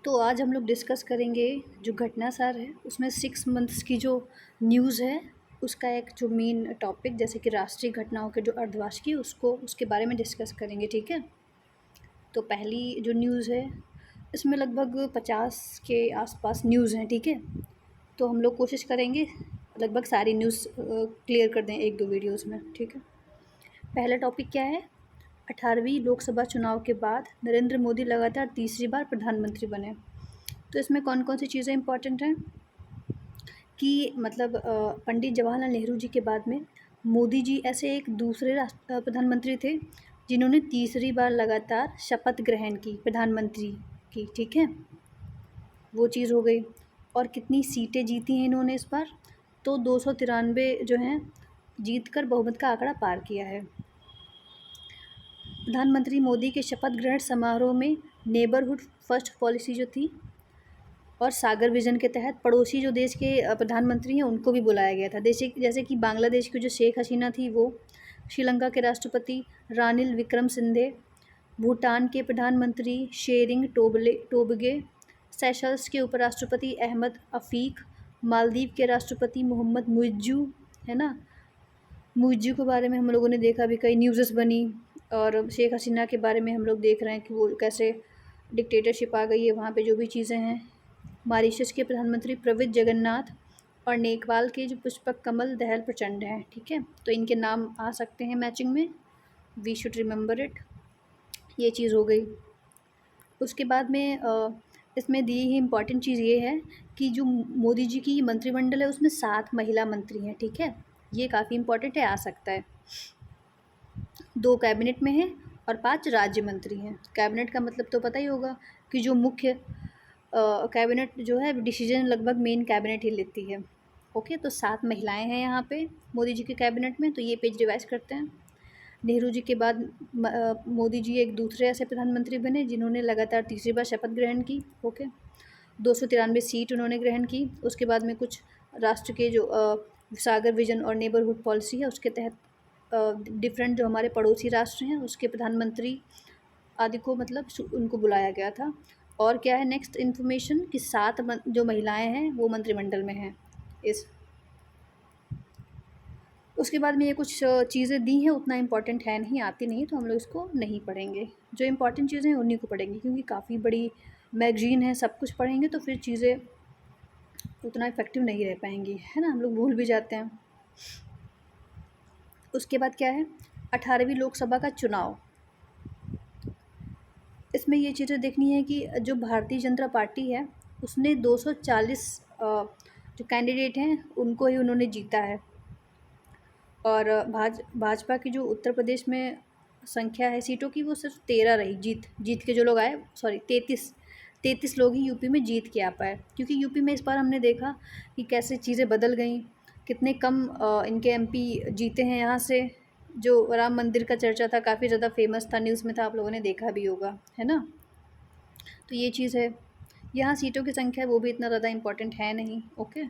तो आज हम लोग डिस्कस करेंगे जो घटनासार है उसमें 6 मंथ्स की जो न्यूज़ है उसका एक जो मेन टॉपिक जैसे कि राष्ट्रीय घटनाओं के जो अर्धवार्षिकी उसको उसके बारे में डिस्कस करेंगे। ठीक है, तो पहली जो न्यूज़ है इसमें लगभग 50 के आसपास न्यूज़ हैं। ठीक है, तो हम लोग कोशिश करेंगे लगभग सारी न्यूज़ क्लियर कर दें एक दो वीडियोज़ में। ठीक है, पहला टॉपिक क्या है? 18वीं लोकसभा चुनाव के बाद नरेंद्र मोदी लगातार तीसरी बार प्रधानमंत्री बने। तो इसमें कौन कौन सी चीज़ें इंपॉर्टेंट हैं कि मतलब पंडित जवाहरलाल नेहरू जी के बाद में मोदी जी ऐसे एक दूसरे प्रधानमंत्री थे जिन्होंने तीसरी बार लगातार शपथ ग्रहण की प्रधानमंत्री की। ठीक है, वो चीज़ हो गई। और कितनी सीटें जीती हैं इन्होंने इस बार? तो 293 जो हैं जीत कर बहुमत का आंकड़ा पार किया है। प्रधानमंत्री मोदी के शपथ ग्रहण समारोह में नेबरहुड फर्स्ट पॉलिसी जो थी और सागर विजन के तहत पड़ोसी जो देश के प्रधानमंत्री हैं उनको भी बुलाया गया था। जैसे कि बांग्लादेश की जो शेख हसीना थी वो, श्रीलंका के राष्ट्रपति रानिल विक्रमसिंघे, भूटान के प्रधानमंत्री शेरिंग टोबगे, सेशल्स के उपराष्ट्रपति अहमद अफीक, मालदीव के राष्ट्रपति मोहम्मद मुइज्जू, है ना, मुइज्जू के बारे में हम लोगों ने देखा भी, कई न्यूज़ेस बनी। और शेख हसीना के बारे में हम लोग देख रहे हैं कि वो कैसे डिक्टेटरशिप आ गई है वहाँ पे, जो भी चीज़ें हैं। मॉरीशस के प्रधानमंत्री प्रविंद जगन्नाथ और नेपाल के जो पुष्पक कमल दहल प्रचंड हैं। ठीक है, तो इनके नाम आ सकते हैं मैचिंग में, वी शुड रिमेंबर इट। ये चीज़ हो गई। उसके बाद में इसमें दी ही इम्पॉर्टेंट चीज़ ये है कि जो मोदी जी की मंत्रिमंडल है उसमें 7 महिला मंत्री हैं। ठीक है, ये काफ़ी इम्पॉर्टेंट है, आ सकता है। 2 कैबिनेट में हैं और 5 राज्य मंत्री हैं। कैबिनेट का मतलब तो पता ही होगा कि जो मुख्य कैबिनेट जो है डिसीजन लगभग मेन कैबिनेट ही लेती है। ओके, तो 7 महिलाएं हैं यहाँ पे मोदी जी के कैबिनेट में। तो ये पेज रिवाइज करते हैं। नेहरू जी के बाद मोदी जी एक दूसरे ऐसे प्रधानमंत्री बने जिन्होंने लगातार तीसरी बार शपथ ग्रहण की। ओके, 293 सीट उन्होंने ग्रहण की। उसके बाद में कुछ राष्ट्र के जो सागर विजन और नेबरहुड पॉलिसी है उसके तहत डिफरेंट जो हमारे पड़ोसी राष्ट्र हैं उसके प्रधानमंत्री आदि को मतलब उनको बुलाया गया था। और क्या है नेक्स्ट इन्फॉर्मेशन कि 7 जो महिलाएं हैं वो मंत्रिमंडल में हैं इस। उसके बाद में ये कुछ चीज़ें दी हैं, उतना इम्पॉर्टेंट है नहीं, आती नहीं, तो हम लोग इसको नहीं पढ़ेंगे। जो इम्पॉर्टेंट चीज़ें हैं उन्हीं को पढ़ेंगे क्योंकि काफ़ी बड़ी मैगजीन है, सब कुछ पढ़ेंगे तो फिर चीज़ें उतना इफेक्टिव नहीं रह पाएंगी, है ना, हम लोग भूल भी जाते हैं। उसके बाद क्या है? 18वीं लोकसभा का चुनाव। इसमें ये चीज़ें देखनी है कि जो भारतीय जनता पार्टी है उसने 240 जो कैंडिडेट हैं उनको ही उन्होंने जीता है। और भाजपा की जो उत्तर प्रदेश में संख्या है सीटों की वो सिर्फ 13 रही। जीत के जो लोग आए, सॉरी 33 लोग ही यूपी में जीत के आ पाए। क्योंकि यूपी में इस बार हमने देखा कि कैसे चीज़ें बदल गई, कितने कम इनके एमपी जीते हैं यहाँ से। जो राम मंदिर का चर्चा था काफ़ी ज़्यादा फेमस था, न्यूज़ में था, आप लोगों ने देखा भी होगा, है ना। तो ये चीज़ है, यहाँ सीटों की संख्या वो भी इतना ज़्यादा इम्पोर्टेंट है नहीं। ओके,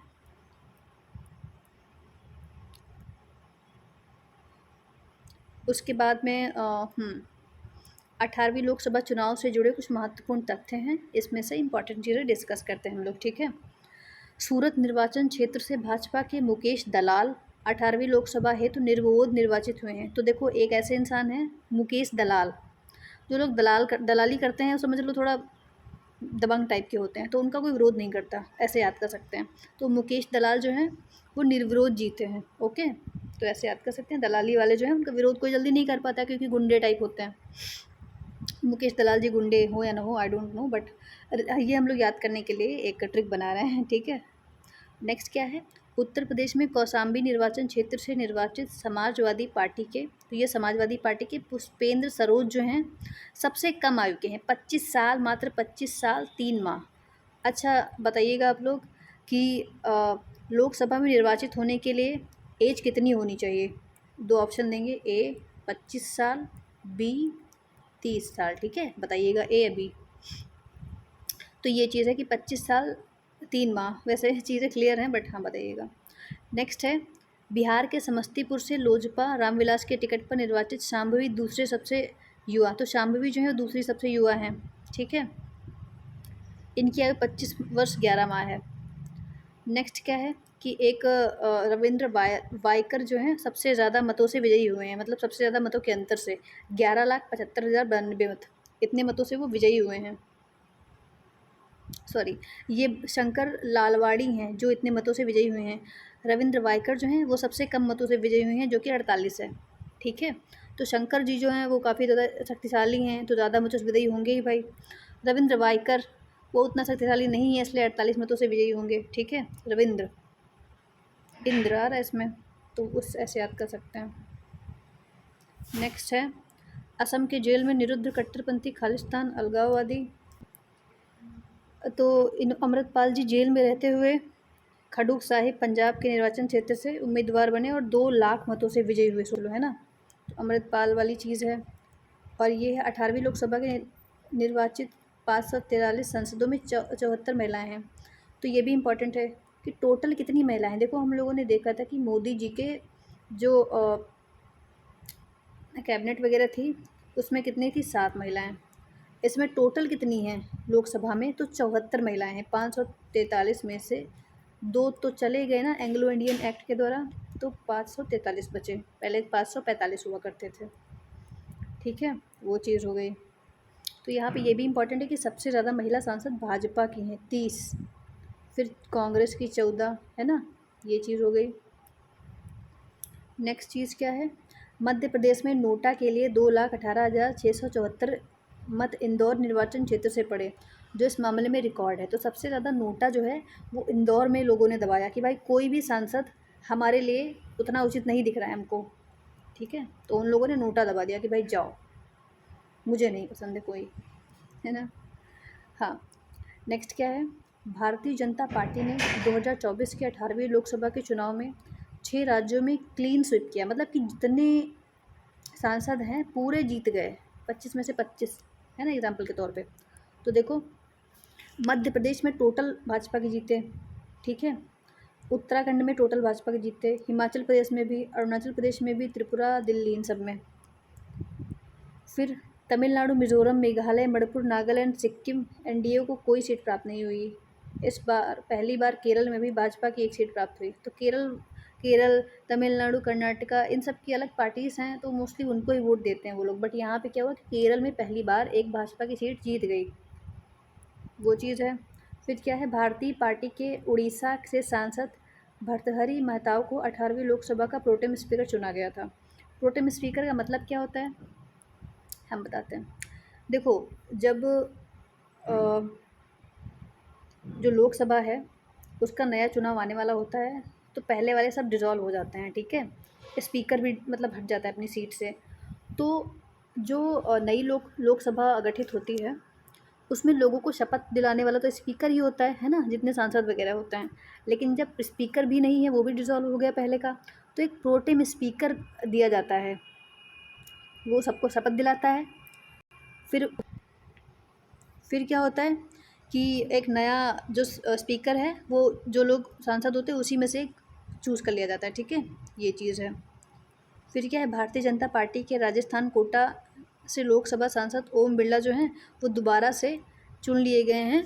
उसके बाद में 18वीं लोकसभा चुनाव से जुड़े कुछ महत्वपूर्ण तथ्य हैं, इसमें से इम्पॉर्टेंट चीज़ें डिस्कस करते हैं हम लोग। ठीक है, सूरत निर्वाचन क्षेत्र से भाजपा के मुकेश दलाल 18वीं लोकसभा हेतु निर्विरोध निर्वाचित हुए हैं। तो देखो, एक ऐसे इंसान हैं मुकेश दलाल, जो लोग दलाली करते हैं समझ लो थोड़ा दबंग टाइप के होते हैं, तो उनका कोई विरोध नहीं करता, ऐसे याद कर सकते हैं। तो मुकेश दलाल जो हैं वो निर्विरोध जीते हैं। ओके, तो ऐसे याद कर सकते हैं। दलाली वाले जो हैं उनका विरोध कोई जल्दी नहीं कर पाता क्योंकि गुंडे टाइप होते हैं। मुकेश दलाल जी गुंडे हो या ना हो, आई डोंट नो, बट ये हम लोग याद करने के लिए एक ट्रिक बना रहे हैं। ठीक है, नेक्स्ट क्या है? उत्तर प्रदेश में कौशाम्बी निर्वाचन क्षेत्र से निर्वाचित समाजवादी पार्टी के, तो ये समाजवादी पार्टी के पुष्पेंद्र सरोज जो हैं सबसे कम आयु के हैं, 25 साल, मात्र 25 साल 3 माह। अच्छा बताइएगा आप लोग कि लोकसभा में निर्वाचित होने के लिए एज कितनी होनी चाहिए? 2 ऑप्शन देंगे, ए 25 साल, बी 30 साल। ठीक है, बताइएगा ए या बी। तो ये चीज़ है कि 25 साल 3 माह, वैसे चीज़ें क्लियर हैं बट हाँ बताइएगा। नेक्स्ट है, बिहार के समस्तीपुर से लोजपा रामविलास के टिकट पर निर्वाचित शांभवी दूसरे सबसे युवा, तो शांभवी जो है दूसरी सबसे युवा हैं। ठीक है, इनकी आयु 25 वर्ष 11 माह है। नेक्स्ट क्या है कि एक रविंद्र वायकर जो हैं सबसे ज़्यादा मतों से विजयी हुए हैं, मतलब सबसे ज़्यादा मतों के अंतर से 11,75,092 मत, इतने मतों से वो विजयी हुए हैं। सॉरी, ये शंकर लालवाड़ी हैं जो इतने मतों से विजयी हुए हैं। रविंद्र वायकर जो हैं वो सबसे कम मतों से विजयी हुए हैं जो कि 48 है। ठीक है, तो शंकर जी जो हैं वो काफ़ी ज़्यादा शक्तिशाली हैं, तो ज़्यादा मतों से विजयी होंगे ही भाई। रविंद्र वायकर वो उतना शक्तिशाली नहीं है, इसलिए 48 मतों से विजयी होंगे। ठीक है, रविंद्र इंद्र आ रहा है इसमें, तो उस ऐसे याद कर सकते हैं। नेक्स्ट है असम के जेल में निरुद्ध कट्टरपंथी खालिस्तान अलगाववादी। तो इन अमृतपाल जी जेल में रहते हुए खडूर साहिब पंजाब के निर्वाचन क्षेत्र से उम्मीदवार बने और 2 लाख मतों से विजयी हुए। सोलो है ना, तो अमृतपाल वाली चीज़ है। और ये है 18वीं लोकसभा के निर्वाचित 543 सांसदों में 74 महिलाएं हैं। तो ये भी इम्पॉर्टेंट है कि टोटल कितनी महिलाएं। देखो हम लोगों ने देखा था कि मोदी जी के जो कैबिनेट वगैरह थी उसमें कितनी थी, 7 महिलाएं। इसमें टोटल कितनी हैं लोकसभा में, तो 74 महिलाएं हैं। 543 में से 2 तो चले गए ना एंग्लो इंडियन एक्ट के द्वारा, तो 543 बचे। पहले 545 हुआ करते थे। ठीक है, वो चीज़ हो गई। तो यहाँ पे ये भी इम्पोर्टेंट है कि सबसे ज़्यादा महिला सांसद भाजपा की हैं 30, फिर कांग्रेस की 14, है ना, ये चीज़ हो गई। नेक्स्ट चीज़ क्या है, मध्य प्रदेश में नोटा के लिए 2,18,674 मत इंदौर निर्वाचन क्षेत्र से पड़े, जो इस मामले में रिकॉर्ड है। तो सबसे ज़्यादा नोटा जो है वो इंदौर में लोगों ने दबाया कि भाई कोई भी सांसद हमारे लिए उतना उचित नहीं दिख रहा है हमको। ठीक है, तो उन लोगों ने नोटा दबा दिया कि भाई जाओ, मुझे नहीं पसंद है कोई, है ना। हाँ, नेक्स्ट क्या है, भारतीय जनता पार्टी ने 2024 के 18वीं लोकसभा के चुनाव में 6 राज्यों में क्लीन स्वीप किया, मतलब कि जितने सांसद हैं पूरे जीत गए, 25 में से 25, है ना, एग्जाम्पल के तौर पे। तो देखो मध्य प्रदेश में टोटल भाजपा के जीते। ठीक है, उत्तराखंड में टोटल भाजपा के जीते, हिमाचल प्रदेश में भी, अरुणाचल प्रदेश में भी, त्रिपुरा, दिल्ली, इन सब में। फिर तमिलनाडु, मिजोरम, मेघालय, मणिपुर, नागालैंड, सिक्किम, एनडीए को कोई सीट प्राप्त नहीं हुई। इस बार पहली बार केरल में भी भाजपा की 1 सीट प्राप्त हुई। तो केरल, तमिलनाडु, कर्नाटका, इन सब की अलग पार्टीज़ हैं, तो मोस्टली उनको ही वोट देते हैं वो लोग। बट यहाँ पे क्या हुआ कि केरल में पहली बार एक भाजपा की सीट जीत गई, वो चीज़ है। फिर क्या है, भारतीय पार्टी के उड़ीसा से सांसद भर्तृहरि महताब को 18वीं लोकसभा का प्रोटेम स्पीकर चुना गया था। प्रोटेम स्पीकर का मतलब क्या होता है, हम बताते हैं। देखो जब जो लोकसभा है उसका नया चुनाव आने वाला होता है, तो पहले वाले सब डिसॉल्व हो जाते हैं। ठीक है, स्पीकर भी मतलब हट जाता है अपनी सीट से। तो जो नई लोकसभा गठित होती है उसमें लोगों को शपथ दिलाने वाला तो स्पीकर ही होता है ना, जितने सांसद वगैरह होते हैं। लेकिन जब स्पीकर भी नहीं है, वो भी डिसॉल्व हो गया पहले का, तो एक प्रोटेम स्पीकर दिया जाता है, वो सबको शपथ दिलाता है। फिर क्या होता है कि एक नया जो स्पीकर है वो जो लोग सांसद होते हैं उसी में से चूज़ कर लिया जाता है। ठीक है, ये चीज़ है। फिर क्या है, भारतीय जनता पार्टी के राजस्थान कोटा से लोकसभा सांसद ओम बिरला जो हैं वो दोबारा से चुन लिए गए हैं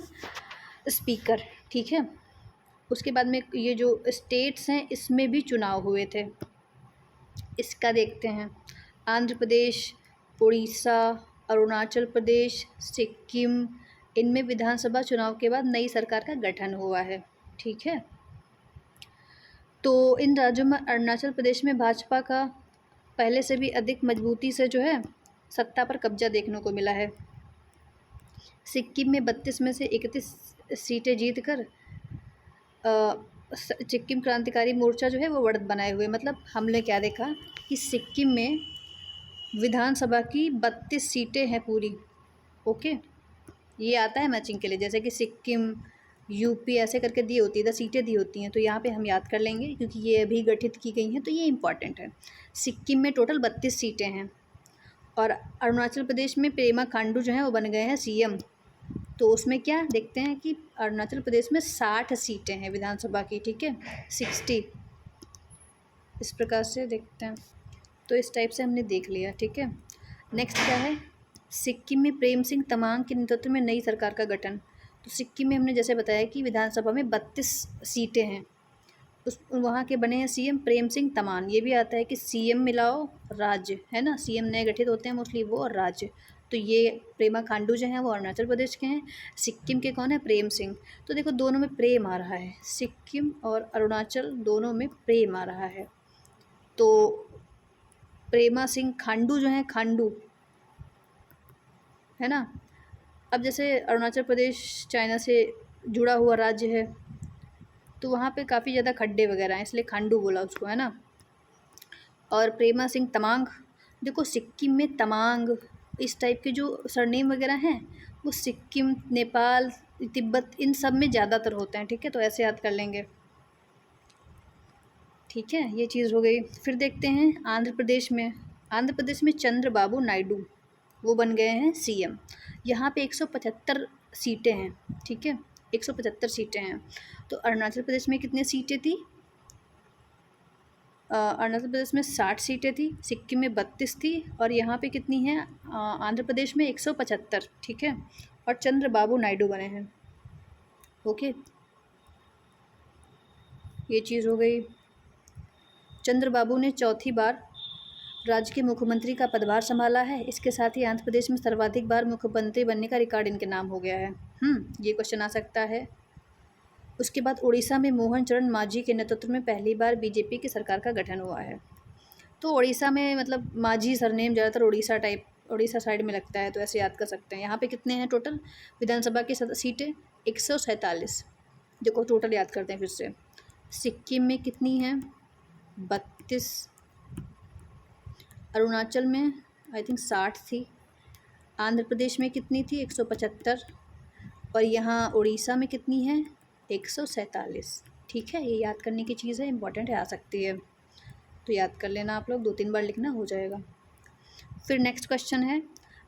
स्पीकर। ठीक है, उसके बाद में ये जो स्टेट्स हैं इसमें भी चुनाव हुए थे, इसका देखते हैं। आंध्र प्रदेश, उड़ीसा, अरुणाचल प्रदेश, सिक्किम, इनमें विधानसभा चुनाव के बाद नई सरकार का गठन हुआ है। ठीक है, तो इन राज्यों में अरुणाचल प्रदेश में भाजपा का पहले से भी अधिक मजबूती से जो है सत्ता पर कब्जा देखने को मिला है। सिक्किम में 32 में से 31 सीटें जीतकर सिक्किम क्रांतिकारी मोर्चा जो है वो बढ़त बनाए हुए। मतलब हमने क्या देखा कि सिक्किम में विधानसभा की 32 सीटें हैं पूरी। ओके, ये आता है मैचिंग के लिए, जैसे कि सिक्किम, यूपी ऐसे करके दी होती है, 10 सीटें दी होती हैं, तो यहाँ पे हम याद कर लेंगे क्योंकि ये अभी गठित की गई हैं, तो ये इंपॉर्टेंट है। सिक्किम में टोटल 32 सीटें हैं और अरुणाचल प्रदेश में पेमा खांडू जो हैं वो बन गए हैं सीएम। तो उसमें क्या देखते हैं कि अरुणाचल प्रदेश में 60 सीटें हैं विधानसभा की। ठीक है, 60 इस प्रकार से देखते हैं। तो इस टाइप से हमने देख लिया। ठीक है, नेक्स्ट क्या है, सिक्किम में प्रेम सिंह तमांग के नेतृत्व में नई सरकार का गठन। तो सिक्किम में हमने जैसे बताया कि विधानसभा में 32 सीटें हैं। उस वहाँ के बने हैं सीएम प्रेम सिंह तमांग। ये भी आता है कि सीएम मिलाओ राज्य, है ना, सीएम नए गठित होते हैं मोस्टली वो, और राज्य। तो ये पेमा खांडू जो हैं वो अरुणाचल प्रदेश के हैं। सिक्किम के कौन है? प्रेम सिंह। तो देखो दोनों में प्रेम आ रहा है, सिक्किम और अरुणाचल दोनों में प्रेम आ रहा है। तो प्रेमा सिंह खांडू जो हैं, खांडू, है ना। अब जैसे अरुणाचल प्रदेश चाइना से जुड़ा हुआ राज्य है, तो वहाँ पे काफ़ी ज़्यादा खड्डे वगैरह हैं, इसलिए खांडू बोला उसको, है ना। और प्रेमा सिंह तमांग, देखो सिक्किम में तमांग इस टाइप के जो सरनेम वगैरह हैं वो सिक्किम, नेपाल, तिब्बत, इन सब में ज़्यादातर होते हैं, ठीक है। तो ऐसे याद कर लेंगे, ठीक है। ये चीज़ हो गई। फिर देखते हैं आंध्र प्रदेश में। आंध्र प्रदेश में चंद्रबाबू नायडू वो बन गए हैं सीएम। यहाँ पे 175 सीटें हैं, ठीक है, 175 सीटें हैं। तो अरुणाचल प्रदेश में कितनी सीटें थी? अरुणाचल प्रदेश में 60 सीटें थी, सिक्किम में 32 थी, और यहाँ पे कितनी हैं? आंध्र प्रदेश में 175, ठीक है। और चंद्रबाबू नायडू बने हैं, ओके। ये चीज़ हो गई। चंद्रबाबू ने चौथी बार राज्य के मुख्यमंत्री का पदभार संभाला है। इसके साथ ही आंध्र प्रदेश में सर्वाधिक बार मुख्यमंत्री बनने का रिकॉर्ड इनके नाम हो गया है। ये क्वेश्चन आ सकता है। उसके बाद उड़ीसा में मोहन चरण मांझी के नेतृत्व में पहली बार बीजेपी की सरकार का गठन हुआ है। तो उड़ीसा में मतलब मांझी सरनेम ज़्यादातर उड़ीसा टाइप, उड़ीसा साइड में लगता है, तो ऐसे याद कर सकते हैं। यहाँ पे कितने हैं टोटल विधानसभा की सीटें? 147। देखो टोटल याद करते हैं फिर से। सिक्किम में कितनी हैं? 32। अरुणाचल में आई थिंक 60 थी। आंध्र प्रदेश में कितनी थी? 175। और यहाँ उड़ीसा में कितनी है? 147, ठीक है। ये याद करने की चीज़ है, इंपॉर्टेंट है, आ सकती है, तो याद कर लेना आप लोग, 2-3 बार लिखना हो जाएगा। फिर नेक्स्ट क्वेश्चन है,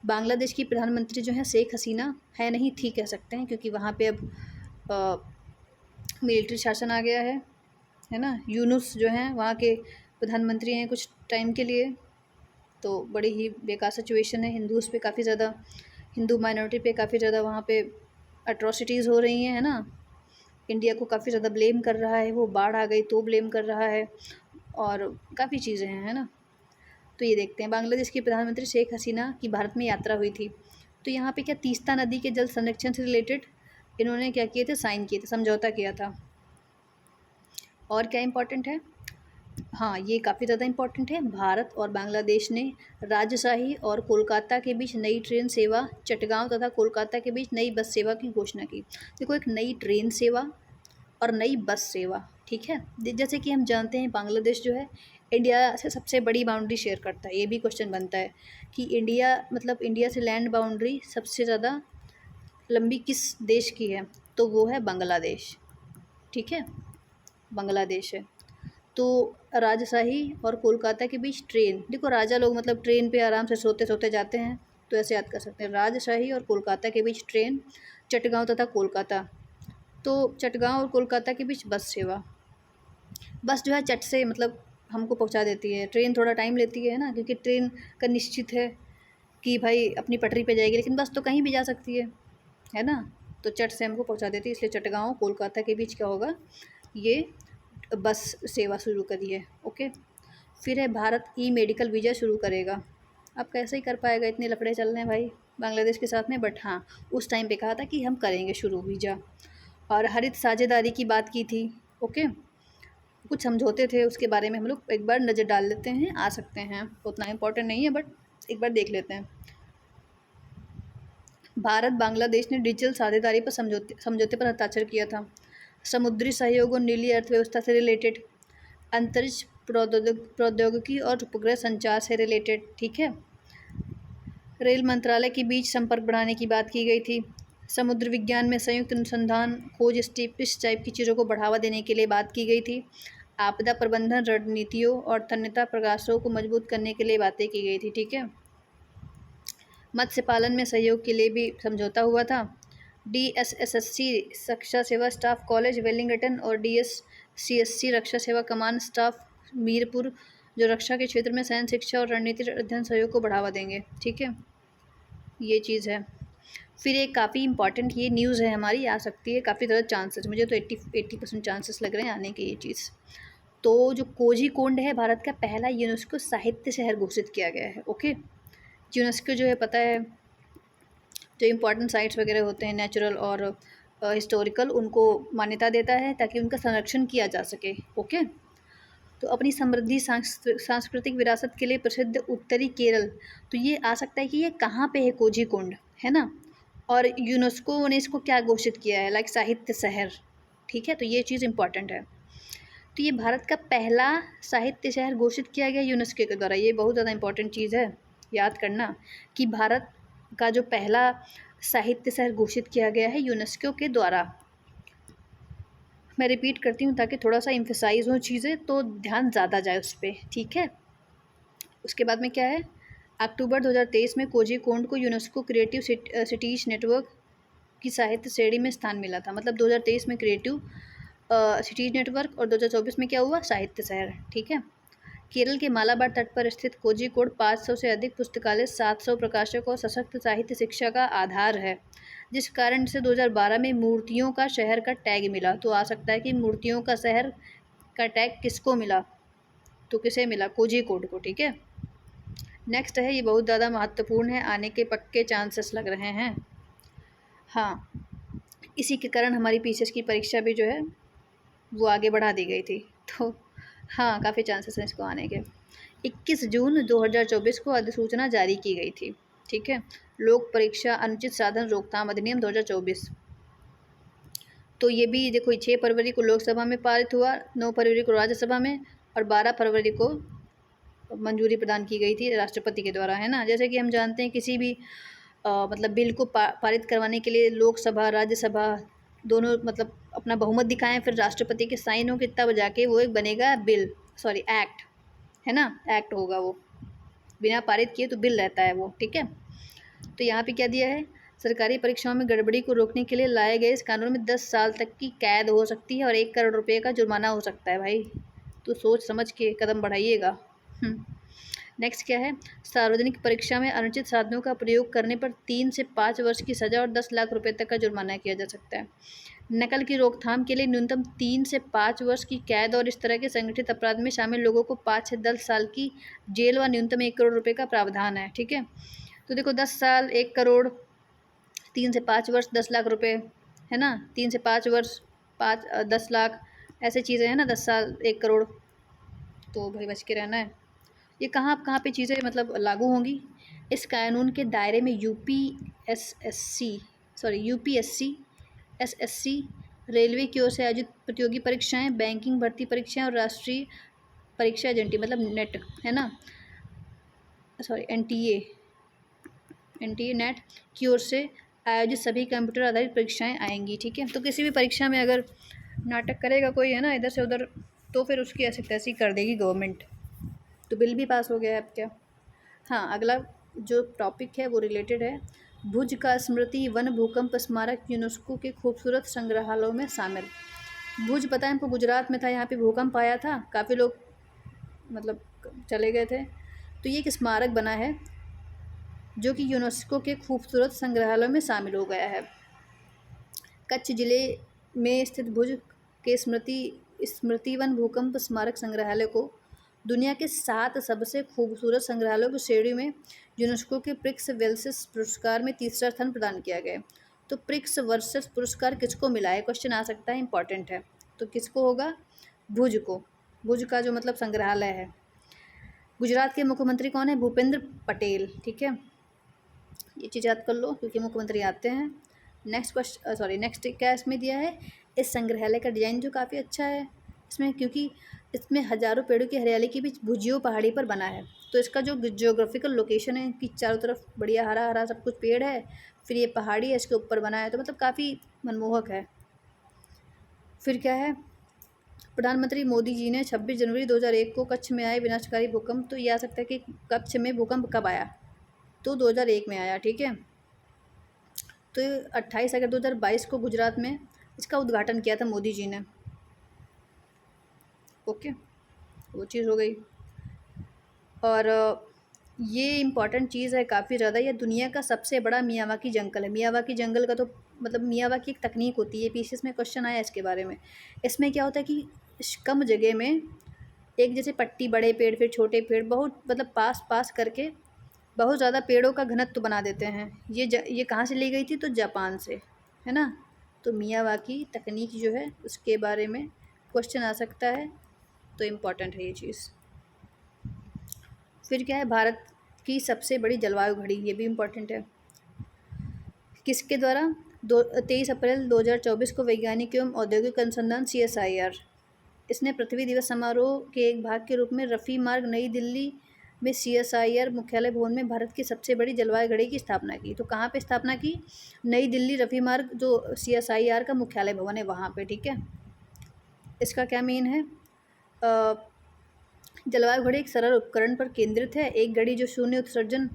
बांग्लादेश की प्रधानमंत्री जो है शेख हसीना, है नहीं थी कह सकते हैं, क्योंकि वहाँ पे अब मिलिट्री शासन आ गया है ना। यूनुस जो हैं वहाँ के प्रधानमंत्री हैं कुछ टाइम के लिए, तो बड़ी ही बेकार सिचुएशन है। हिंदूज़ पे काफ़ी ज़्यादा, हिंदू माइनॉरिटी पे काफ़ी ज़्यादा वहाँ पे अट्रॉसिटीज़ हो रही हैं, है ना। इंडिया को काफ़ी ज़्यादा ब्लेम कर रहा है वो, बाढ़ आ गई तो ब्लेम कर रहा है, और काफ़ी चीज़ें हैं, है ना। तो ये देखते हैं, बांग्लादेश की प्रधानमंत्री शेख हसीना की भारत में यात्रा हुई थी। तो यहाँ पे क्या तीस्ता नदी के जल संरक्षण से रिलेटेड इन्होंने क्या किए थे? साइन किए थे, समझौता किया था। और क्या इम्पोर्टेंट है? हाँ, ये काफ़ी ज़्यादा इम्पोर्टेंट है। भारत और बांग्लादेश ने राजशाही और कोलकाता के बीच नई ट्रेन सेवा, चटगांव तथा कोलकाता के बीच नई बस सेवा की घोषणा की। देखो एक नई ट्रेन सेवा और नई बस सेवा, ठीक है। जैसे कि हम जानते हैं बांग्लादेश जो है इंडिया से सबसे बड़ी बाउंड्री शेयर करता है। ये भी क्वेश्चन बनता है कि इंडिया मतलब इंडिया से लैंड बाउंड्री सबसे ज़्यादा लंबी किस देश की है? तो वो है बांग्लादेश, ठीक है, बांग्लादेश है। तो राजशाही और कोलकाता के बीच ट्रेन, देखो राजा लोग मतलब ट्रेन पे आराम से सोते सोते जाते हैं, तो ऐसे याद कर सकते हैं। राजशाही और कोलकाता के बीच ट्रेन, चटगांव तथा कोलकाता। तो चटगांव और कोलकाता के बीच बस सेवा। बस जो है चट से मतलब हमको पहुंचा देती है, ट्रेन थोड़ा टाइम लेती है ना, क्योंकि ट्रेन का निश्चित है कि भाई अपनी पटरी पे जाएगी, लेकिन बस तो कहीं भी जा सकती है ना। तो चट से हमको पहुंचा देती है, इसलिए चटगांव कोलकाता के बीच क्या होगा? ये बस सेवा शुरू करी है, ओके। फिर है भारत ई मेडिकल वीज़ा शुरू करेगा। अब कैसे ही कर पाएगा, इतने लफड़े चल रहे हैं भाई बांग्लादेश के साथ में, बट हाँ उस टाइम पे कहा था कि हम करेंगे शुरू वीज़ा। और हरित साझेदारी की बात की थी, ओके। कुछ समझौते थे उसके बारे में हम लोग एक बार नज़र डाल लेते हैं, आ सकते हैं, उतना इम्पोर्टेंट नहीं है बट एक बार देख लेते हैं। भारत बांग्लादेश ने डिजिटल साझेदारी पर समझौते पर हस्ताक्षर किया था। समुद्री सहयोग और नीली अर्थव्यवस्था से रिलेटेड, अंतरिक्ष प्रौद्योगिकी और उपग्रह संचार से रिलेटेड, ठीक है। रेल मंत्रालय के बीच संपर्क बढ़ाने की बात की गई थी। समुद्र विज्ञान में संयुक्त अनुसंधान खोज इस टाइप की चीज़ों को बढ़ावा देने के लिए बात की गई थी। आपदा प्रबंधन रणनीतियों और तन्यता प्रयासों को मजबूत करने के लिए बातें की गई थी, ठीक है। मत्स्य पालन में सहयोग के लिए भी समझौता हुआ था। DSSSC रक्षा सेवा स्टाफ कॉलेज वेलिंगटन और DSCSC रक्षा सेवा कमान स्टाफ मीरपुर जो रक्षा के क्षेत्र में सैन्य शिक्षा और रणनीतिक अध्ययन सहयोग को बढ़ावा देंगे, ठीक है। ये चीज़ है। फिर एक काफ़ी इंपॉर्टेंट ये न्यूज़ है हमारी, आ सकती है, काफ़ी ज़्यादा चांसेस, मुझे तो 80% चांसेस लग रहे हैं आने के ये चीज़। तो जो कोझीकोड है भारत का पहला यूनेस्को साहित्य शहर घोषित किया गया है। ओके, यूनेस्को जो है पता है जो इम्पोर्टेंट साइट्स वगैरह होते हैं नेचुरल और हिस्टोरिकल, उनको मान्यता देता है ताकि उनका संरक्षण किया जा सके। ओके, तो अपनी समृद्धि सांस्कृतिक विरासत के लिए प्रसिद्ध उत्तरी केरल, तो ये आ सकता है कि ये कहाँ पे है कोझीकोड, है ना। और यूनेस्को ने इसको क्या घोषित किया है, लाइक साहित्य शहर। ठीक है, तो ये चीज़ इंपॉर्टेंट है। तो ये भारत का पहला साहित्य शहर घोषित किया गया यूनेस्को के द्वारा। ये बहुत ज़्यादा इंपॉर्टेंट चीज़ है, याद करना कि भारत का जो पहला साहित्य शहर घोषित किया गया है यूनेस्को के द्वारा। मैं रिपीट करती हूँ ताकि थोड़ा सा इम्फेसाइज हो चीज़ें, तो ध्यान ज़्यादा जाए उस पर। ठीक है, उसके बाद में क्या है, अक्टूबर 2023 में कोझीकोड को यूनेस्को क्रिएटिव सिटीज नेटवर्क की साहित्य श्रेणी में स्थान मिला था। मतलब 2023 में क्रिएटिव सिटीज नेटवर्क और 2024 में क्या हुआ, साहित्य शहर। ठीक है, केरल के मालाबार तट पर स्थित कोझीकोड 500 से अधिक पुस्तकालय, 700 प्रकाशकों और सशक्त साहित्य शिक्षा का आधार है, जिस कारण से 2012 में मूर्तियों का शहर का टैग मिला। तो आ सकता है कि मूर्तियों का शहर का टैग किसको मिला, तो किसे मिला, कोझीकोड को। ठीक है, नेक्स्ट है, ये बहुत ज़्यादा महत्वपूर्ण है, आने के पक्के चांसेस लग रहे हैं। हाँ, इसी के कारण हमारी पीसीएस की परीक्षा भी जो है वो आगे बढ़ा दी गई थी। तो हाँ, काफ़ी चांसेस हैं इसको आने के। 21 जून 2024 को अधिसूचना जारी की गई थी। ठीक है, लोक परीक्षा अनुचित साधन रोकथाम अधिनियम 2024। तो ये भी देखो, 6 फरवरी को लोकसभा में पारित हुआ, 9 फरवरी को राज्यसभा में और 12 फरवरी को मंजूरी प्रदान की गई थी राष्ट्रपति के द्वारा, है ना। जैसे कि हम जानते हैं किसी भी मतलब बिल को पारित करवाने के लिए लोकसभा राज्यसभा दोनों मतलब अपना बहुमत दिखाएं, फिर राष्ट्रपति के साइन हो के तब जाके वो एक बनेगा बिल, सॉरी एक्ट, है ना, एक्ट होगा वो। बिना पारित किए तो बिल रहता है वो। ठीक है, तो यहाँ पे क्या दिया है, सरकारी परीक्षाओं में गड़बड़ी को रोकने के लिए लाए गए इस कानून में 10 साल तक की कैद हो सकती है और 1 करोड़ रुपये का जुर्माना हो सकता है। भाई तो सोच समझ के कदम बढ़ाइएगा। नेक्स्ट क्या है, सार्वजनिक परीक्षा में अनुचित साधनों का प्रयोग करने पर 3 से 5 वर्ष की सज़ा और 10 लाख रुपए तक का जुर्माना किया जा सकता है। नकल की रोकथाम के लिए न्यूनतम 3 से 5 वर्ष की कैद और इस तरह के संगठित अपराध में शामिल लोगों को 5 से 10 साल की जेल व न्यूनतम 1 करोड़ रुपये का प्रावधान है। ठीक है, तो देखो 10 साल, 1 करोड़, 3 से 5 वर्ष, 10 लाख रुपये, है ना। 3 से 5 वर्ष, 10 लाख, ऐसे चीज़ें हैं ना, 10 साल, 1 करोड़, तो भाई बच के रहना है। ये कहाँ पे चीज़ें मतलब लागू होंगी, इस कानून के दायरे में यूपीएससी, एसएससी, रेलवे की ओर से आयोजित प्रतियोगी परीक्षाएं, बैंकिंग भर्ती परीक्षाएं और राष्ट्रीय परीक्षा एजेंटी मतलब नेट, है ना, सॉरी एनटीए नेट की ओर से आयोजित सभी कंप्यूटर आधारित परीक्षाएं आएंगी। ठीक है, तो किसी भी परीक्षा में अगर नाटक करेगा कोई, है ना, इधर से उधर, तो फिर उसकी ऐसी तैसी कर देगी गवर्नमेंट। तो बिल भी पास हो गया है अब क्या। हाँ, अगला जो टॉपिक है वो रिलेटेड है, भुज का स्मृति वन भूकंप स्मारक यूनेस्को के खूबसूरत संग्रहालयों में शामिल। भुज पता है हमको, गुजरात में था, यहाँ पे भूकंप आया था, काफ़ी लोग मतलब चले गए थे। तो ये एक स्मारक बना है जो कि यूनेस्को के खूबसूरत संग्रहालयों में शामिल हो गया है। कच्छ जिले में स्थित भुज के स्मृति वन भूकंप स्मारक संग्रहालय को दुनिया के 7 सबसे खूबसूरत संग्रहालयों की श्रेणी में यूनेस्को के प्रिक्स वर्सेस पुरस्कार में तीसरा स्थान प्रदान किया गया। तो प्रिक्स वर्सेस पुरस्कार किसको मिला है, क्वेश्चन आ सकता है, इंपॉर्टेंट है। तो किसको होगा, भुज को, भुज का जो मतलब संग्रहालय है। गुजरात के मुख्यमंत्री कौन है, भूपेंद्र पटेल। ठीक है, ये चीज़ याद कर लो क्योंकि मुख्यमंत्री आते हैं। नेक्स्ट क्या इसमें दिया है, इस संग्रहालय का डिज़ाइन जो काफ़ी अच्छा है इसमें, क्योंकि इसमें हज़ारों पेड़ों की हरियाली के बीच भुजियो पहाड़ी पर बना है। तो इसका जो जियोग्राफिकल लोकेशन है कि चारों तरफ बढ़िया हरा हरा सब कुछ पेड़ है, फिर ये पहाड़ी है, इसके ऊपर बना है, तो मतलब काफ़ी मनमोहक है। फिर क्या है, प्रधानमंत्री मोदी जी ने 26 जनवरी 2001 को कच्छ में आए विनाशकारी भूकंप, तो ये आ सकता है कि कच्छ में भूकंप कब आया, तो 2001 में आया। ठीक है, तो 28 अगस्त 2022 को गुजरात में इसका उद्घाटन किया था मोदी जी ने। ओके, वो चीज़ हो गई। और ये इम्पॉर्टेंट चीज़ है काफ़ी ज़्यादा। ये दुनिया का सबसे बड़ा मियावाकी जंगल है। मियावाकी जंगल का तो मतलब मियावाकी एक तकनीक होती है, पीसीएस में क्वेश्चन आया इसके बारे में। इसमें क्या होता है कि कम जगह में एक जैसे पट्टी, बड़े पेड़ फिर छोटे पेड़, बहुत मतलब पास पास करके बहुत ज़्यादा पेड़ों का घनत्व बना देते हैं। ये कहाँ से ली गई थी? तो जापान से, है ना। तो मियावाकी तकनीक जो है उसके बारे में क्वेश्चन आ सकता है, तो इम्पॉर्टेंट है ये चीज़। फिर क्या है, भारत की सबसे बड़ी जलवायु घड़ी, ये भी इम्पॉर्टेंट है। किसके द्वारा? 23 अप्रैल 2024 को वैज्ञानिक एवं औद्योगिक अनुसंधान CSIR इसने पृथ्वी दिवस समारोह के एक भाग के रूप में रफ़ी मार्ग नई दिल्ली में CSIR मुख्यालय भवन में भारत की सबसे बड़ी जलवायु घड़ी की स्थापना की। तो कहाँ पे स्थापना की? नई दिल्ली रफ़ी मार्ग जो CSIR का मुख्यालय भवन है वहाँ पे, ठीक है। इसका क्या मीन है? जलवायु घड़ी एक सरल उपकरण पर केंद्रित है। एक घड़ी जो शून्य उत्सर्जन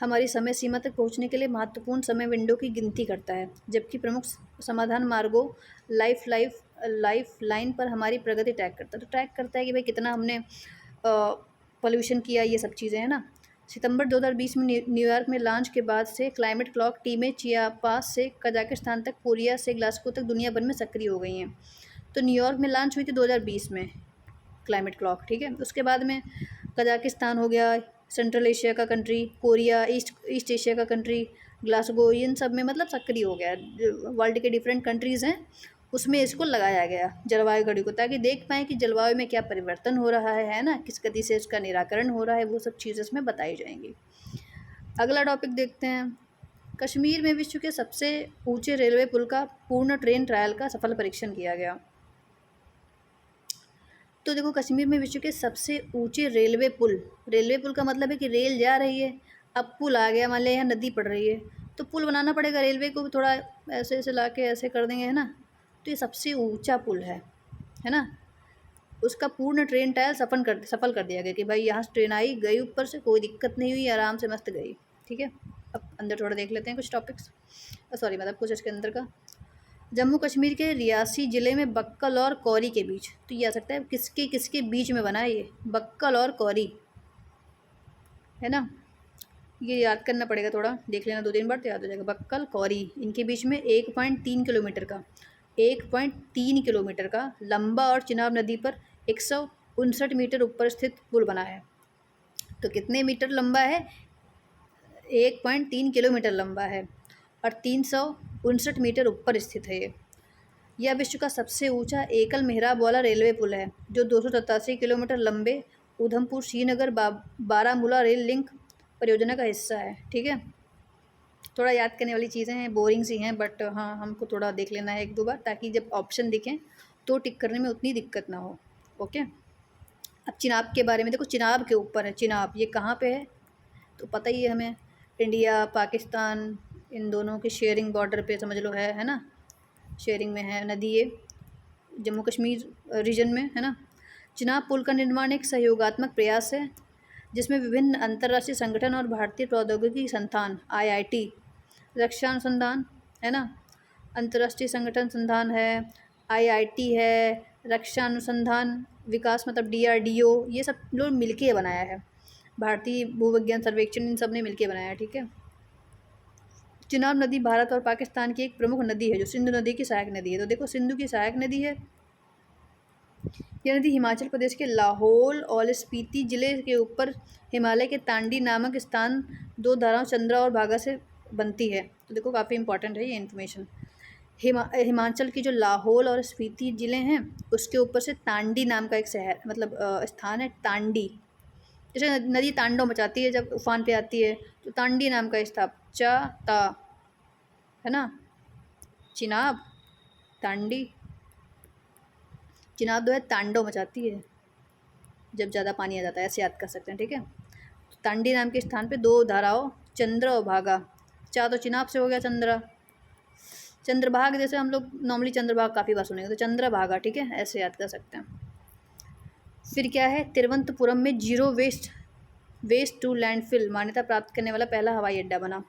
हमारी समय सीमा तक पहुंचने के लिए महत्वपूर्ण समय विंडो की गिनती करता है, जबकि प्रमुख समाधान मार्गों लाइफ लाइन पर हमारी प्रगति ट्रैक करता है। तो ट्रैक करता है कि भाई कितना हमने पोल्यूशन किया, ये सब चीज़ें, है ना। सितंबर 2020 में न्यूयॉर्क में लॉन्च के बाद से क्लाइमेट क्लॉक टीमें चियापास से कजाकिस्तान तक, कोरिया से ग्लासगो तक दुनिया भर में सक्रिय हो गई हैं। तो न्यूयॉर्क में लॉन्च हुई थी 2020 में क्लाइमेट क्लॉक, ठीक है। उसके बाद में कजाकिस्तान हो गया, सेंट्रल एशिया का कंट्री, कोरिया, ईस्ट एशिया का कंट्री, ग्लासगो, इन सब में मतलब सक्रिय हो गया। वर्ल्ड के डिफरेंट कंट्रीज़ हैं उसमें इसको लगाया गया जलवायु घड़ी को, ताकि देख पाएँ कि जलवायु में क्या परिवर्तन हो रहा है ना, किस गति से इसका निराकरण हो रहा है, वो सब चीज़ें इसमें बताई जाएंगी। अगला टॉपिक देखते हैं। कश्मीर में विश्व के सबसे ऊंचे रेलवे पुल का पूर्ण ट्रेन ट्रायल का सफल परीक्षण किया गया। तो देखो, कश्मीर में विश्व के सबसे ऊंचे रेलवे पुल का मतलब है कि रेल जा रही है, अब पुल आ गया, मान लिया यहाँ नदी पड़ रही है तो पुल बनाना पड़ेगा, रेलवे को भी थोड़ा ऐसे ऐसे ला के ऐसे कर देंगे, है ना। तो ये सबसे ऊंचा पुल है ना। उसका पूर्ण ट्रेन ट्रायल सफल कर दिया गया कि भाई यहाँ से ट्रेन आई गई, ऊपर से कोई दिक्कत नहीं हुई, आराम से मस्त गई, ठीक है। अब अंदर थोड़ा देख लेते हैं कुछ टॉपिक्स, सॉरी मतलब कुछ इसके अंदर का। जम्मू कश्मीर के रियासी ज़िले में बक्कल और कौरी के बीच, तो ये आ सकता है किसके किसके बीच में बना है ये, बक्कल और कौरी, है ना। ये याद करना पड़ेगा, थोड़ा देख लेना, 2-3 बार तो याद हो जाएगा। बक्कल कौरी, इनके बीच में 1.3 किलोमीटर का लंबा और चिनाब नदी पर 159 मीटर ऊपर स्थित पुल बना है। तो कितने मीटर लंबा है? 1.3 किलोमीटर लंबा है और 359 मीटर ऊपर स्थित है ये। यह विश्व का सबसे ऊंचा एकल मेहराब वाला रेलवे पुल है, जो 287 किलोमीटर लंबे उधमपुर श्रीनगर बारामूला रेल लिंक परियोजना का हिस्सा है, ठीक है। थोड़ा याद करने वाली चीज़ें हैं, बोरिंग सी हैं, बट हाँ हमको थोड़ा देख लेना है 1-2 बार, ताकि जब ऑप्शन दिखें तो टिक करने में उतनी दिक्कत ना हो। ओके, अब चिनाब के बारे में देखो, चिनाब के ऊपर है। चिनाब ये कहाँ पे है? तो पता ही है हमें, इंडिया पाकिस्तान इन दोनों के शेयरिंग बॉर्डर पे समझ लो, है ना, शेयरिंग में है नदी ये, जम्मू कश्मीर रीजन में, है ना। चिनाब पुल का निर्माण एक सहयोगात्मक प्रयास है जिसमें विभिन्न अंतर्राष्ट्रीय संगठन और भारतीय प्रौद्योगिकी संस्थान IIT, रक्षा अनुसंधान, है ना, अंतर्राष्ट्रीय संगठन संधान है, IIT है, रक्षा अनुसंधान विकास मतलब DRDO, ये सब लोग मिलके बनाया है। भारतीय भूविज्ञान सर्वेक्षण, इन सब ने मिलके बनाया है, ठीक है। चिनाब नदी भारत और पाकिस्तान की एक प्रमुख नदी है जो सिंधु नदी की सहायक नदी है। तो देखो, सिंधु की सहायक नदी है। यह नदी हिमाचल प्रदेश के लाहौल और स्पीति जिले के ऊपर हिमालय के तांडी नामक स्थान 2 धाराओं चंद्रा और भागा से बनती है। तो देखो, काफ़ी इंपॉर्टेंट है ये इन्फॉर्मेशन। हिमाचल की जो लाहौल और स्पीति ज़िले हैं उसके ऊपर से तांडी नाम का एक शहर मतलब स्थान है, तांडी। जैसे नदी तांडव मचाती है जब उफान पे आती है, तो तांडी नाम का स्थान, ता, है ना। चिनाब, तांडी, चिनाब जो है तांडव मचाती है जब ज़्यादा पानी आ जाता है, ऐसे याद कर सकते हैं, ठीक है। तांडी नाम के स्थान पे 2 धाराओं चंद्र और भागा, तो चिनाब से हो गया चंद्रा, चंद्रभाग, जैसे हम लोग नॉर्मली चंद्रभाग काफ़ी बार सुनेंगे, तो चंद्रभागा, ठीक है, ऐसे याद कर सकते हैं। फिर क्या है, तिरुवनंतपुरम में जीरो वेस्ट टू लैंडफिल मान्यता प्राप्त करने वाला पहला हवाई अड्डा बना।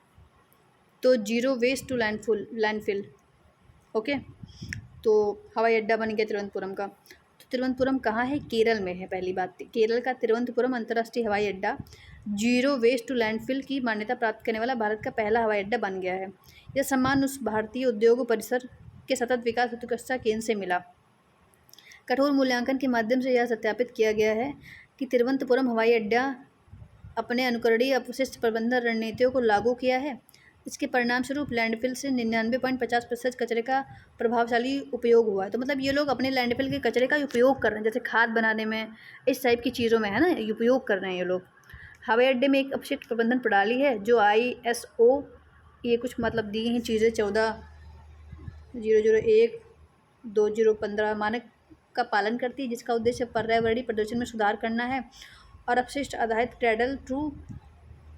तो zero waste to landfill, okay, तो हवाई अड्डा बन गया तिरुवनंतपुरम का। तो तिरुवनंतपुरम कहाँ है? केरल में है। पहली बात, केरल का तिरुवनंतपुरम अंतर्राष्ट्रीय हवाई अड्डा जीरो वेस्ट टू लैंडफिल की मान्यता प्राप्त करने वाला भारत का पहला हवाई अड्डा बन गया है। यह सम्मान उस भारतीय उद्योग परिसर के सतत विकास उत्कृष्टता केंद्र से मिला। कठोर मूल्यांकन के माध्यम से यह सत्यापित किया गया है कि तिरुवनंतपुरम हवाई अड्डा अपने अनुकरणीय अपशिष्ट प्रबंधन रणनीतियों को लागू किया है। इसके परिणामस्वरूप लैंडफिल से 99.50% कचरे का प्रभावशाली उपयोग हुआ है। तो मतलब ये लोग अपने लैंडफिल के कचरे का उपयोग कर रहे हैं, जैसे खाद बनाने में, इस टाइप की चीज़ों में है ना, उपयोग कर रहे हैं ये लोग। हवाई अड्डे में एक अपशिष्ट प्रबंधन प्रणाली है जो ISO, ये कुछ मतलब दी हैं चीज़ें 14/001/2015 मानक का पालन करती है, जिसका उद्देश्य पर्यावरणीय प्रदूषण में सुधार करना है और अपशिष्ट आधारित क्रैडल टू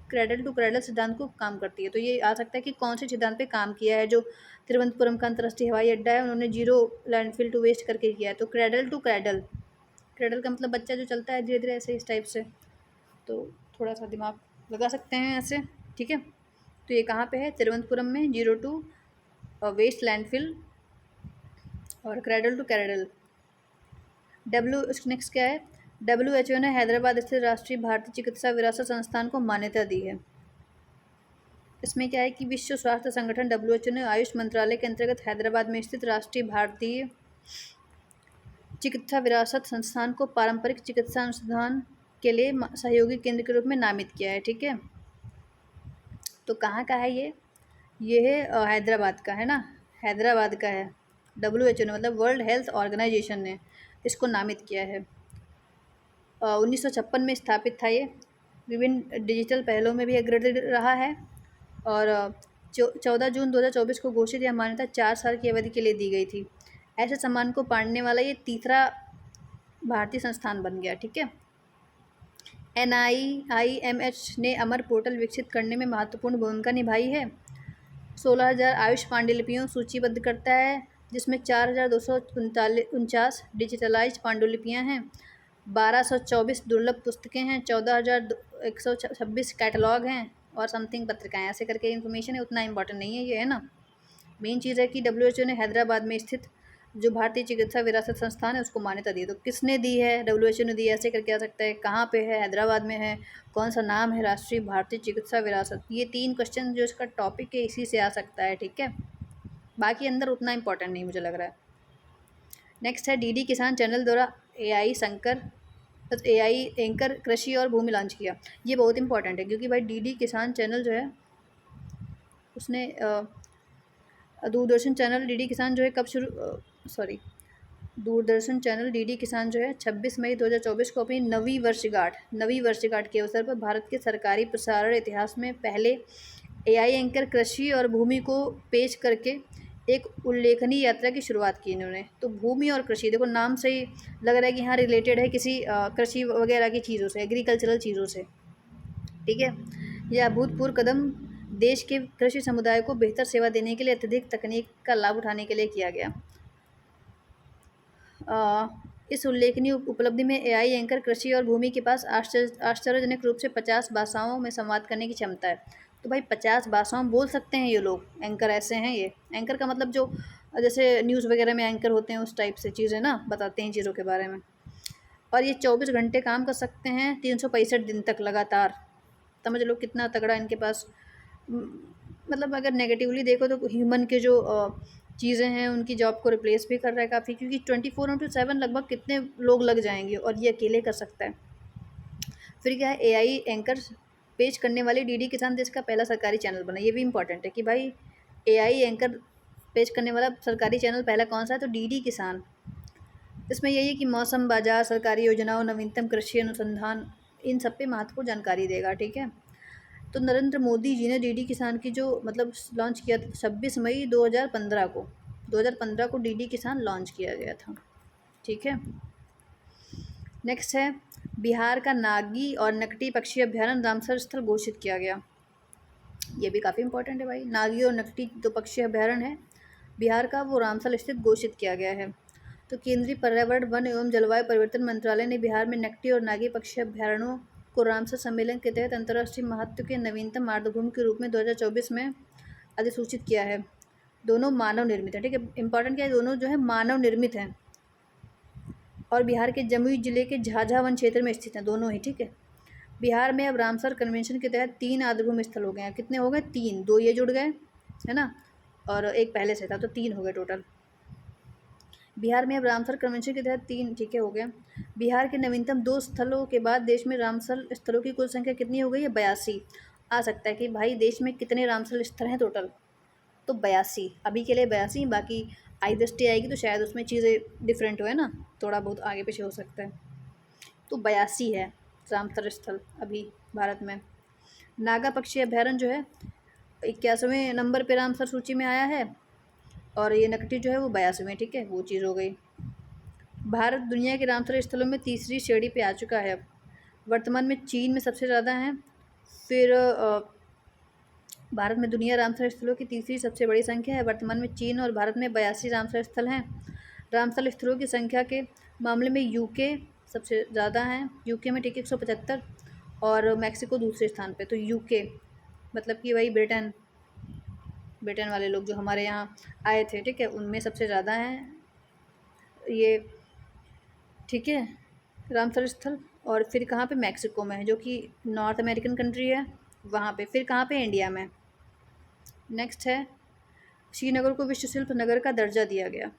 क्रैडल सिद्धांत को काम करती है। तो ये आ सकता है कि कौन से सिद्धांत पे काम किया है जो तिरुवनंतपुरम का अंतर्राष्ट्रीय हवाई अड्डा है, उन्होंने जीरो लैंडफिल टू वेस्ट करके किया है। तो क्रैडल टू क्रैडल, क्रैडल का मतलब बच्चा जो चलता है धीरे धीरे, ऐसे इस टाइप से। तो थोड़ा सा दिमाग लगा सकते हैं ऐसे, ठीक है। तो ये कहाँ पे है? तिरुवनंतपुरम में, जीरो टू वेस्ट लैंडफिल और क्रैडल टू क्रैडल। नेक्स्ट क्या है? WHO ने हैदराबाद स्थित राष्ट्रीय भारतीय चिकित्सा विरासत संस्थान को मान्यता दी है। इसमें क्या है कि विश्व स्वास्थ्य संगठन WHO ने आयुष मंत्रालय के अंतर्गत हैदराबाद में स्थित राष्ट्रीय भारतीय चिकित्सा विरासत संस्थान को पारंपरिक चिकित्सा अनुसंधान के लिए सहयोगी केंद्र के रूप में नामित किया है, ठीक है। तो कहाँ का है ये है हैदराबाद का, है ना, हैदराबाद का है। WHO ने मतलब वर्ल्ड हेल्थ ऑर्गेनाइजेशन ने इसको नामित किया है। 1956 में स्थापित था ये। विभिन्न डिजिटल पहलों में भी अग्रणी रहा है और 14 जून 2024 को घोषित यह मान्यता 4 साल की अवधि के लिए दी गई थी। ऐसे सम्मान को पाने वाला ये तीसरा भारतीय संस्थान बन गया, ठीक है। NIIMH ने अमर पोर्टल विकसित करने में महत्वपूर्ण भूमिका निभाई है। 16,000 आयुष पांडुलिपियों सूचीबद्ध करता है, जिसमें 4,249 डिजिटलाइज्ड पांडुलिपियाँ हैं, 1,224 दुर्लभ पुस्तकें हैं, 14,126 कैटलॉग हैं और समथिंग पत्रिकाएँ, ऐसे करके इन्फॉर्मेशन है। उतना इंपॉर्टेंट नहीं है ये, है ना। मेन चीज़ है कि WHO ने हैदराबाद में स्थित जो भारतीय चिकित्सा विरासत संस्थान है उसको मान्यता दी है। तो किसने दी है? WHO ने दी है, ऐसे करके आ सकता है। कहाँ पे है? हैदराबाद में है। कौन सा नाम है? राष्ट्रीय भारतीय चिकित्सा विरासत। ये 3 क्वेश्चन जो इसका टॉपिक है इसी से आ सकता है, ठीक है। बाकी अंदर उतना इंपॉर्टेंट नहीं मुझे लग रहा है। नेक्स्ट है DD किसान चैनल द्वारा AI एंकर कृषि और भूमि लॉन्च किया। ये बहुत इंपॉर्टेंट है क्योंकि भाई DD किसान चैनल जो है उसने दूरदर्शन चैनल DD किसान जो है कब दूरदर्शन चैनल DD किसान जो है 26 मई 2024 को अपनी नवीं वर्षगांठ के अवसर पर भारत के सरकारी प्रसारण इतिहास में पहले AI एंकर कृषि और भूमि को पेश करके एक उल्लेखनीय यात्रा की शुरुआत की इन्होंने। तो भूमि और कृषि, देखो नाम से ही लग रहा है कि हाँ रिलेटेड है किसी कृषि वगैरह की चीज़ों से, एग्रीकल्चरल चीज़ों से, ठीक है। यह अभूतपूर्व कदम देश के कृषि समुदाय को बेहतर सेवा देने के लिए अत्यधिक तकनीक का लाभ उठाने के लिए किया गया। इस उल्लेखनीय उपलब्धि में AI एंकर कृषि और भूमि के पास आश्चर्यजनक रूप से 50 भाषाओं में संवाद करने की क्षमता है। तो भाई 50 भाषाओं बोल सकते हैं ये लोग, एंकर ऐसे हैं ये। एंकर का मतलब जो जैसे न्यूज़ वगैरह में एंकर होते हैं उस टाइप से चीज़ें ना, बताते हैं चीज़ों के बारे में। और ये 24 घंटे काम कर सकते हैं 365 दिन तक लगातार। समझ लो कितना तगड़ा इनके पास। मतलब अगर नेगेटिवली देखो तो ह्यूमन के जो चीज़ें हैं उनकी जॉब को रिप्लेस भी कर रहा है काफ़ी, क्योंकि 24/7 लगभग कितने लोग लग जाएंगे और ये अकेले कर सकता है। फिर क्या है, AI एंकर पेश करने वाली DD किसान देश का पहला सरकारी चैनल बना। ये भी इंपॉर्टेंट है कि भाई AI एंकर पेश करने वाला सरकारी चैनल पहला कौन सा है? तो DD किसान। इसमें यही है कि मौसम, बाजार, सरकारी योजनाओं, नवीनतम कृषि अनुसंधान, इन सब पे महत्वपूर्ण जानकारी देगा, ठीक है। तो नरेंद्र मोदी जी ने DD किसान की जो मतलब लॉन्च किया था 26 मई 2015 को DD किसान लॉन्च किया गया था, ठीक है। नेक्स्ट है बिहार का नागी और नकटी पक्षी अभ्यारण्य रामसर स्थल घोषित किया गया। ये भी काफ़ी इंपॉर्टेंट है भाई। नागी और नकटी जो पक्षी अभ्यारण्य है बिहार का, वो रामसर स्थित घोषित किया गया है। तो केंद्रीय पर्यावरण, वन एवं जलवायु परिवर्तन मंत्रालय ने बिहार में नकटी और नागी पक्षी अभ्यारण्यों को रामसर सम्मेलन के तहत अंतर्राष्ट्रीय महत्व के नवीनतम आर्द्रभूमि के रूप में 2024 में अधिसूचित किया है। दोनों मानव निर्मित है, ठीक है। इंपॉर्टेंट क्या है, दोनों जो है मानव निर्मित हैं और बिहार के जमुई जिले के झाझा वन क्षेत्र में स्थित हैं दोनों ही, ठीक है। बिहार में अब रामसर कन्वेंशन के तहत 3 आर्द्रभूमि स्थल हो गए हैं। कितने हो गए? 3, 2 ये जुड़ गए, है ना, और एक पहले से था, तो 3 हो गए टोटल। बिहार में अब रामसर कन्वेंशन के तहत 3, ठीक है, हो गया। बिहार के नवीनतम 2 स्थलों के बाद देश में रामसर स्थलों की कुल संख्या कितनी हो गई है? 82। आ सकता है कि भाई देश में कितने रामसर स्थल हैं टोटल, तो 82 अभी के लिए 82, बाकी आई दृष्टि आएगी तो शायद उसमें चीज़ें डिफरेंट हो, है ना, थोड़ा बहुत आगे पीछे हो सकता है। तो 82 है रामसर स्थल अभी भारत में। नागा पक्षी अभ्यारण्य जो है 81वें नंबर पे रामसर सूची में आया है, और ये नकटी जो है वो 82वें, ठीक है, वो चीज़ हो गई। भारत दुनिया के रामसर स्थलों में तीसरी श्रेणी पे आ चुका है अब। वर्तमान में चीन में सबसे ज़्यादा हैं, फिर भारत में दुनिया रामसर स्थलों की तीसरी सबसे बड़ी संख्या है। वर्तमान में चीन और भारत में 82 रामसर स्थल हैं। रामसर स्थलों की संख्या के मामले में यूके सबसे ज़्यादा हैं, यूके में ठीक 175, और मैक्सिको दूसरे स्थान पे। तो यूके मतलब कि वही ब्रिटेन वाले लोग जो हमारे यहाँ आए थे, ठीक है, उनमें सबसे ज़्यादा हैं ये, ठीक है, रामसर स्थल। और फिर कहाँ पे? मैक्सिको में है, जो कि नॉर्थ अमेरिकन कंट्री है, वहाँ पे। फिर कहाँ पे? इंडिया में। नेक्स्ट है, श्रीनगर को विश्व शिल्प नगर का दर्जा दिया गया,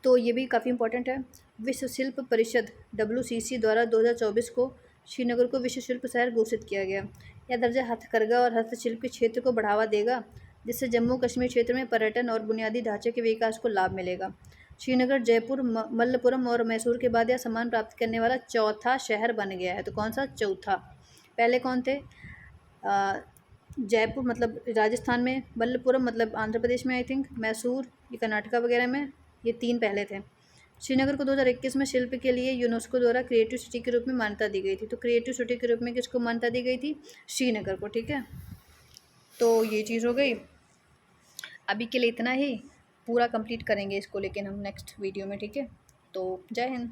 तो ये भी काफ़ी इंपॉर्टेंट है। विश्व शिल्प परिषद WCC द्वारा 2024 को श्रीनगर को विश्व शिल्प शहर घोषित किया गया। यह दर्जा हथकरघा और हस्तशिल्प के क्षेत्र को बढ़ावा देगा, जिससे जम्मू कश्मीर क्षेत्र में पर्यटन और बुनियादी ढांचे के विकास को लाभ मिलेगा। श्रीनगर, जयपुर, मल्लपुरम और मैसूर के बाद यह सम्मान प्राप्त करने वाला चौथा शहर बन गया है। तो कौन सा? चौथा। पहले कौन थे? जयपुर मतलब राजस्थान में, मल्लपुरम मतलब आंध्र प्रदेश में आई थिंक, मैसूर ये कर्नाटका वगैरह में, ये 3 पहले थे। श्रीनगर को 2021 में शिल्प के लिए यूनेस्को द्वारा क्रिएटिव सिटी के रूप में मान्यता दी गई थी। तो क्रिएटिव सिटी के रूप में किसको मान्यता दी गई थी? श्रीनगर को, ठीक है। तो ये चीज़ हो गई। अभी के लिए इतना ही, पूरा कंप्लीट करेंगे इसको लेकिन हम नेक्स्ट वीडियो में, ठीक है। तो जय हिंद।